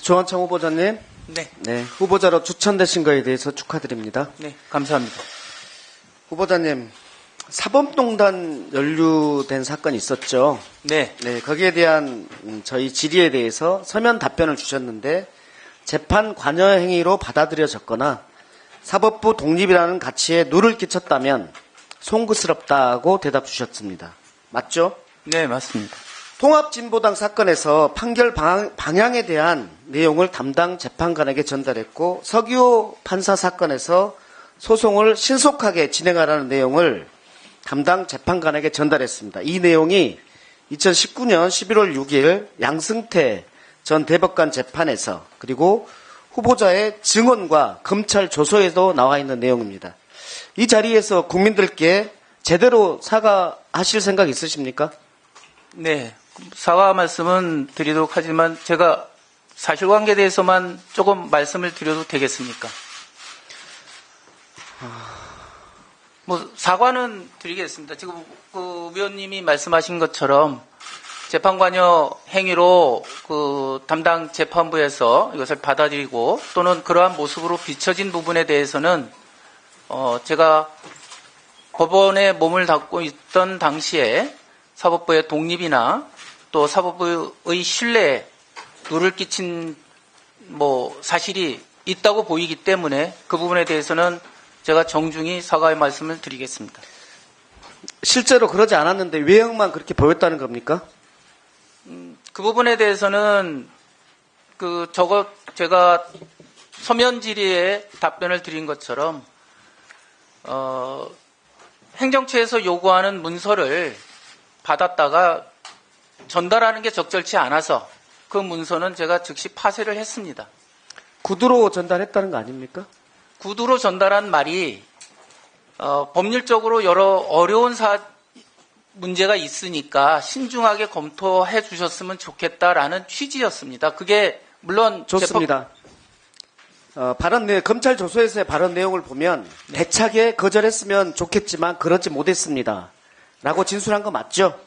조원창 후보자님. 네. 네. 후보자로 추천되신 거에 대해서 축하드립니다. 네, 감사합니다. 후보자님, 사법농단 연루된 사건이 있었죠. 네. 네. 거기에 대한 저희 질의에 대해서 서면 답변을 주셨는데 재판 관여 행위로 받아들여졌거나 사법부 독립이라는 가치에 누를 끼쳤다면 송구스럽다고 대답 주셨습니다. 맞죠? 네, 맞습니다. 통합진보당 사건에서 판결 방향에 대한 내용을 담당 재판관에게 전달했고 서기호 판사 사건에서 소송을 신속하게 진행하라는 내용을 담당 재판관에게 전달했습니다. 이 내용이 2019년 11월 6일 양승태 전 대법관 재판에서 그리고 후보자의 증언과 검찰 조서에도 나와 있는 내용입니다. 이 자리에서 국민들께 제대로 사과하실 생각 있으십니까? 네. 사과 말씀은 드리도록 하지만 제가 사실관계에 대해서만 조금 말씀을 드려도 되겠습니까? 사과는 드리겠습니다. 지금 그 위원님이 말씀하신 것처럼 재판관여 행위로 그 담당 재판부에서 이것을 받아들이고 또는 그러한 모습으로 비춰진 부분에 대해서는 제가 법원에 몸을 담고 있던 당시에 사법부의 독립이나 또 사법부의 신뢰에 누를 끼친 사실이 있다고 보이기 때문에 그 부분에 대해서는 제가 정중히 사과의 말씀을 드리겠습니다. 실제로 그러지 않았는데 외형만 그렇게 보였다는 겁니까? 그 부분에 대해서는 제가 서면 질의에 답변을 드린 것처럼 행정처에서 요구하는 문서를 받았다가 전달하는 게 적절치 않아서 그 문서는 제가 즉시 파쇄를 했습니다. 구두로 전달했다는 거 아닙니까? 구두로 전달한 말이 법률적으로 여러 어려운 문제가 있으니까 신중하게 검토해 주셨으면 좋겠다라는 취지였습니다. 그게 물론 좋습니다. 검찰 조서에서의 발언 내용을 보면 네. 대차게 거절했으면 좋겠지만 그러지 못했습니다. 라고 진술한 거 맞죠?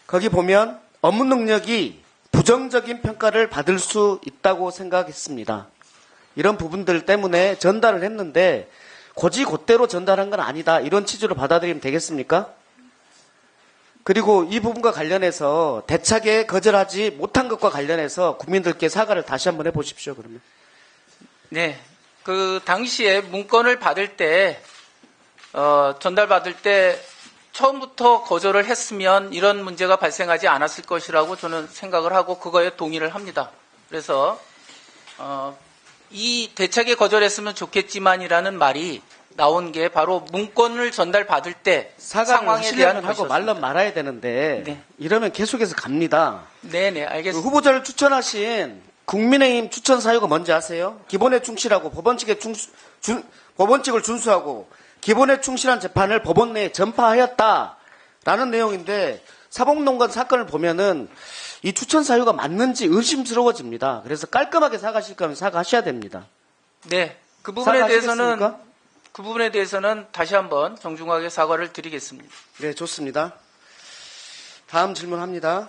거기 보면 업무 능력이 부정적인 평가를 받을 수 있다고 생각했습니다. 이런 부분들 때문에 전달을 했는데 곧대로 전달한 건 아니다. 이런 취지로 받아들이면 되겠습니까? 그리고 이 부분과 관련해서 대차게 거절하지 못한 것과 관련해서 국민들께 사과를 다시 한번 해보십시오. 그러면. 네. 그 당시에 문건을 받을 때 전달받을 때 처음부터 거절을 했으면 이런 문제가 발생하지 않았을 것이라고 저는 생각을 하고 그거에 동의를 합니다. 그래서 이 대차게 거절했으면 좋겠지만이라는 말이 나온 게 바로 문건을 전달받을 때 상황에 대한 하고 것이었습니다. 말로 말아야 되는데 네. 이러면 계속해서 갑니다. 네네, 알겠습니다. 그 후보자를 추천하신 국민의힘 추천 사유가 뭔지 아세요? 기본에 충실하고 법원칙을 준수하고 기본에 충실한 재판을 법원 내에 전파하였다라는 내용인데 사법농단 사건을 보면은 이 추천 사유가 맞는지 의심스러워집니다. 그래서 깔끔하게 사과하실 거면 사과하셔야 됩니다. 네, 그 사과하시겠습니까? 부분에 대해서는 다시 한번 정중하게 사과를 드리겠습니다. 네, 좋습니다. 다음 질문합니다.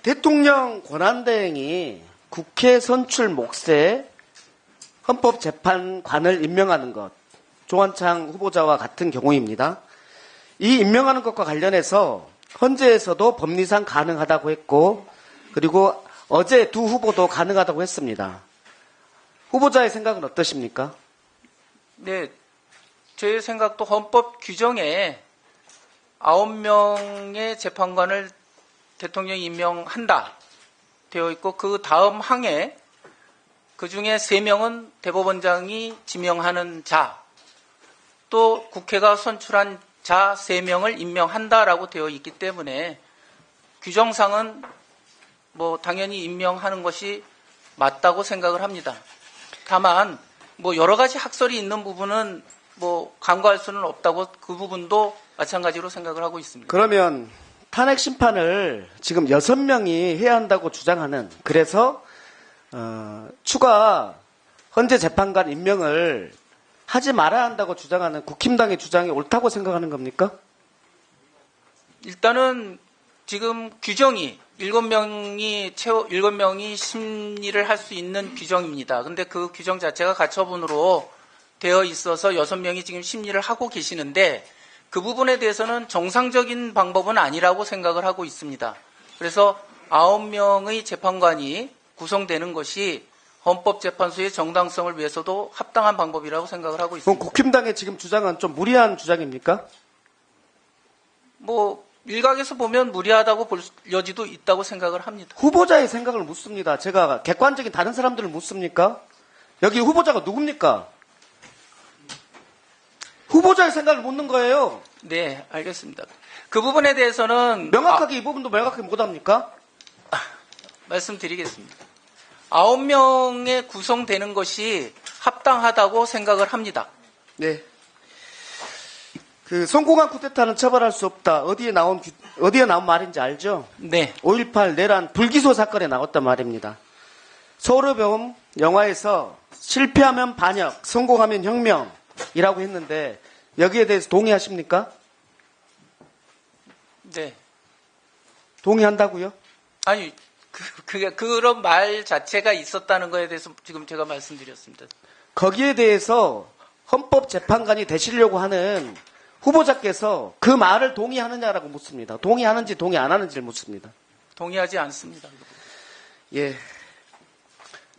대통령 권한대행이 국회 선출 몫에 헌법재판관을 임명하는 것, 조원창 후보자와 같은 경우입니다. 이 임명하는 것과 관련해서 헌재에서도 법리상 가능하다고 했고 그리고 어제 두 후보도 가능하다고 했습니다. 후보자의 생각은 어떠십니까? 네, 제 생각도 헌법 규정에 9명의 재판관을 대통령이 임명한다 되어 있고 그 다음 항에 그중에 3명은 대법원장이 지명하는 자, 또 국회가 선출한 자 3명을 임명한다라고 되어 있기 때문에 규정상은 당연히 임명하는 것이 맞다고 생각을 합니다. 다만 여러 가지 학설이 있는 부분은 간과할 수는 없다고 그 부분도 마찬가지로 생각을 하고 있습니다. 그러면 탄핵 심판을 지금 6명이 해야 한다고 주장하는 그래서 추가 헌재 재판관 임명을 하지 말아야 한다고 주장하는 국힘당의 주장이 옳다고 생각하는 겁니까? 일단은 지금 규정이 일곱 명이 심리를 할 수 있는 규정입니다. 근데 그 규정 자체가 가처분으로 되어 있어서 6명이 지금 심리를 하고 계시는데 그 부분에 대해서는 정상적인 방법은 아니라고 생각을 하고 있습니다. 그래서 9명의 재판관이 구성되는 것이 헌법재판소의 정당성을 위해서도 합당한 방법이라고 생각을 하고 그럼 있습니다. 국힘당의 지금 주장은 좀 무리한 주장입니까? 뭐 일각에서 보면 무리하다고 볼 여지도 있다고 생각을 합니다. 후보자의 생각을 묻습니다. 제가 객관적인 다른 사람들을 묻습니까? 여기 후보자가 누굽니까? 후보자의 생각을 묻는 거예요. 네, 알겠습니다. 그 부분에 대해서는 명확하게 이 부분도 명확하게 못합니까? 말씀드리겠습니다. 9명에 구성되는 것이 합당하다고 생각을 합니다. 네. 그 성공한 쿠데타는 처벌할 수 없다. 어디에 나온 말인지 알죠? 네. 5.18 내란 불기소 사건에 나왔단 말입니다. 서울의 영화에서 실패하면 반역, 성공하면 혁명이라고 했는데 여기에 대해서 동의하십니까? 네. 동의한다고요? 아니, 그런 말 자체가 있었다는 거에 대해서 지금 제가 말씀드렸습니다. 거기에 대해서 헌법재판관이 되시려고 하는 후보자께서 그 말을 동의하느냐라고 묻습니다. 동의하는지 동의 안 하는지를 묻습니다. 동의하지 않습니다. 예.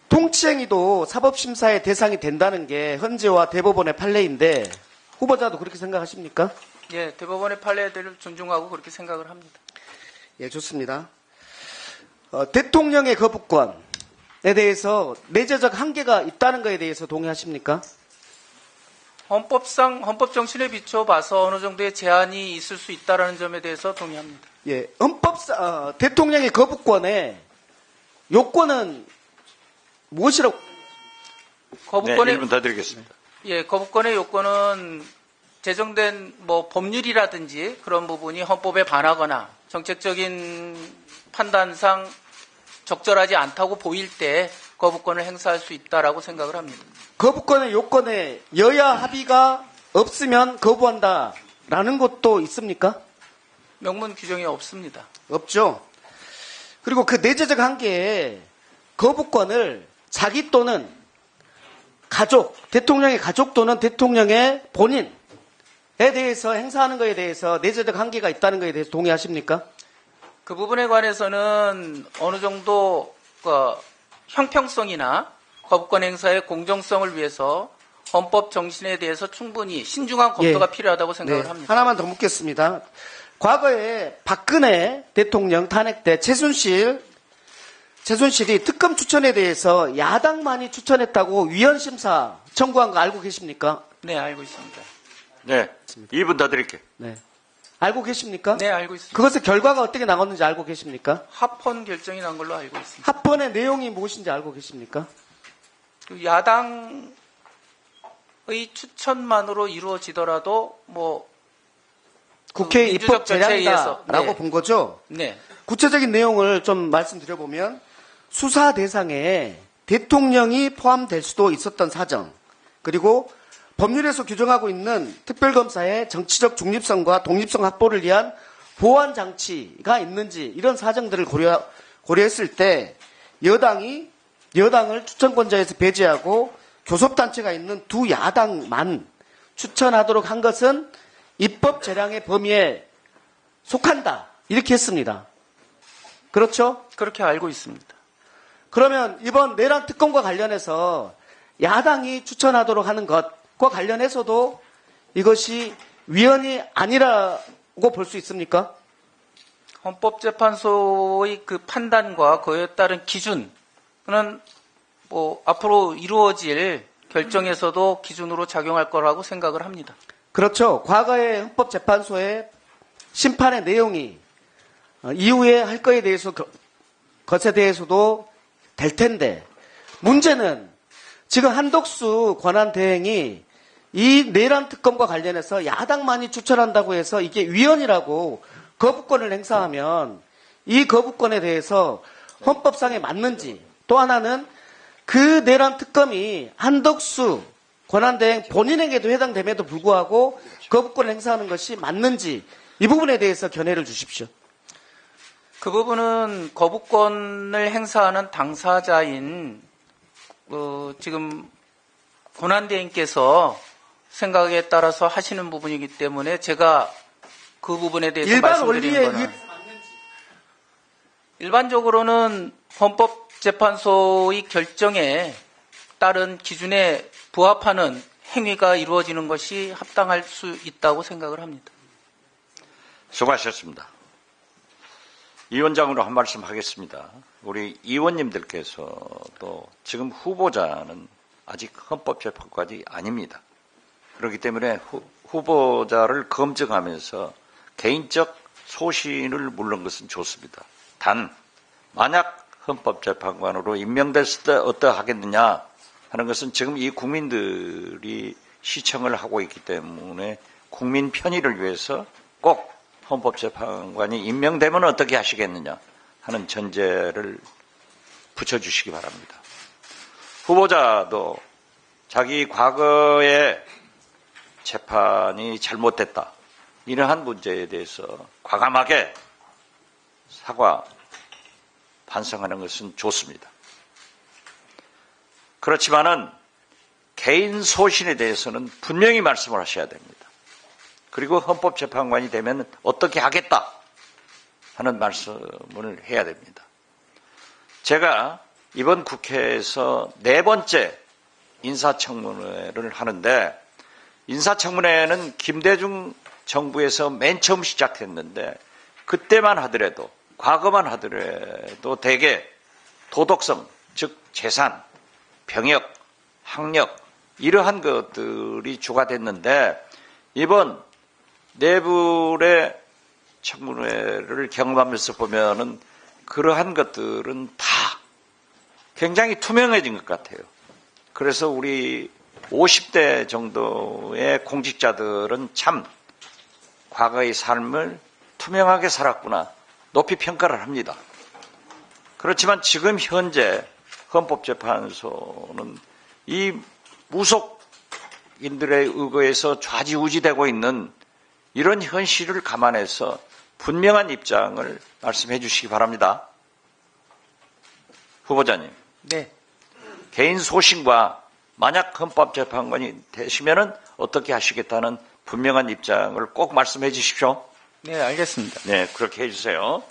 통치행위도 사법심사의 대상이 된다는 게 헌재와 대법원의 판례인데 후보자도 그렇게 생각하십니까? 예, 대법원의 판례를 존중하고 그렇게 생각을 합니다. 예, 좋습니다. 대통령의 거부권에 대해서 내재적 한계가 있다는 것에 대해서 동의하십니까? 헌법 정신에 비춰 봐서 어느 정도의 제한이 있을 수 있다는 점에 대해서 동의합니다. 예, 대통령의 거부권에 요건은 무엇이라고? 거부권의 1분 더 드리겠습니다. 예, 거부권의 요건은 제정된 법률이라든지 그런 부분이 헌법에 반하거나 정책적인 판단상 적절하지 않다고 보일 때 거부권을 행사할 수 있다라고 생각을 합니다. 거부권의 요건에 여야 합의가 없으면 거부한다라는 것도 있습니까? 명문 규정이 없습니다. 없죠. 그리고 그 내재적 한계에 거부권을 자기 또는 가족, 대통령의 가족 또는 대통령의 본인에 대해서 행사하는 것에 대해서 내재적 한계가 있다는 것에 대해서 동의하십니까? 그 부분에 관해서는 어느 정도 형평성이나 거부권 행사의 공정성을 위해서 헌법 정신에 대해서 충분히 신중한 검토가 필요하다고 생각을 합니다. 하나만 더 묻겠습니다. 과거에 박근혜 대통령 탄핵 때 최순실이 특검 추천에 대해서 야당만이 추천했다고 위헌심사 청구한 거 알고 계십니까? 네, 알고 있습니다. 네, 2분 더 드릴게요. 네. 알고 계십니까? 네, 알고 있습니다. 그것의 결과가 어떻게 나왔는지 알고 계십니까? 합헌 결정이 난 걸로 알고 있습니다. 합헌의 내용이 무엇인지 알고 계십니까? 그 야당의 추천만으로 이루어지더라도 국회 민주적 입법 절차에 의해서, 재량이다라고 네. 본 거죠? 네. 구체적인 내용을 좀 말씀드려보면 수사 대상에 대통령이 포함될 수도 있었던 사정, 그리고 법률에서 규정하고 있는 특별검사의 정치적 중립성과 독립성 확보를 위한 보완 장치가 있는지 이런 사정들을 고려했을 때 여당을 추천권자에서 배제하고 교섭단체가 있는 두 야당만 추천하도록 한 것은 입법 재량의 범위에 속한다. 이렇게 했습니다. 그렇죠? 그렇게 알고 있습니다. 그러면 이번 내란 특검과 관련해서 야당이 추천하도록 하는 것과 관련해서도 이것이 위헌이 아니라고 볼 수 있습니까? 헌법재판소의 그 판단과 그에 따른 기준은 앞으로 이루어질 결정에서도 기준으로 작용할 거라고 생각을 합니다. 그렇죠. 과거의 헌법재판소의 심판의 내용이 이후에 할 거에 대해서 것에 대해서도 될 텐데 문제는 지금 한덕수 권한대행이 이 내란 특검과 관련해서 야당만이 추천한다고 해서 이게 위헌이라고 거부권을 행사하면 이 거부권에 대해서 헌법상에 맞는지, 또 하나는 그 내란 특검이 한덕수 권한대행 본인에게도 해당됨에도 불구하고 거부권을 행사하는 것이 맞는지 이 부분에 대해서 견해를 주십시오. 그 부분은 거부권을 행사하는 당사자인 지금 권한대행께서 생각에 따라서 하시는 부분이기 때문에 제가 그 부분에 대해서 일반 말씀드리는 원리에 거는 의해서 일반적으로는 헌법재판소의 결정에 따른 기준에 부합하는 행위가 이루어지는 것이 합당할 수 있다고 생각을 합니다. 수고하셨습니다. 이 원장으로 한 말씀 하겠습니다. 우리 의원님들께서도 지금 후보자는 아직 헌법재판관이 아닙니다. 그렇기 때문에 후보자를 검증하면서 개인적 소신을 물는 것은 좋습니다. 단 만약 헌법재판관으로 임명됐을 때 어떠하겠느냐 하는 것은 지금 이 국민들이 시청을 하고 있기 때문에 국민 편의를 위해서 꼭 헌법재판관이 임명되면 어떻게 하시겠느냐 하는 전제를 붙여주시기 바랍니다. 후보자도 자기 과거의 재판이 잘못됐다 이러한 문제에 대해서 과감하게 사과 반성하는 것은 좋습니다. 그렇지만은 개인 소신에 대해서는 분명히 말씀을 하셔야 됩니다. 그리고 헌법재판관이 되면 어떻게 하겠다 하는 말씀을 해야 됩니다. 제가 이번 국회에서 4번째 인사청문회를 하는데 인사청문회는 김대중 정부에서 맨 처음 시작했는데 그때만 하더라도 과거만 하더라도 대개 도덕성, 즉 재산, 병역, 학력 이러한 것들이 주가 됐는데 이번 내부의 청문회를 경험하면서 보면은 그러한 것들은 다 굉장히 투명해진 것 같아요. 그래서 우리 50대 정도의 공직자들은 참 과거의 삶을 투명하게 살았구나 높이 평가를 합니다. 그렇지만 지금 현재 헌법재판소는 이 무속인들의 의거에서 좌지우지되고 있는 이런 현실을 감안해서 분명한 입장을 말씀해 주시기 바랍니다. 후보자님. 네. 개인 소신과 만약 헌법재판관이 되시면은 어떻게 하시겠다는 분명한 입장을 꼭 말씀해 주십시오. 네, 알겠습니다. 네, 그렇게 해 주세요.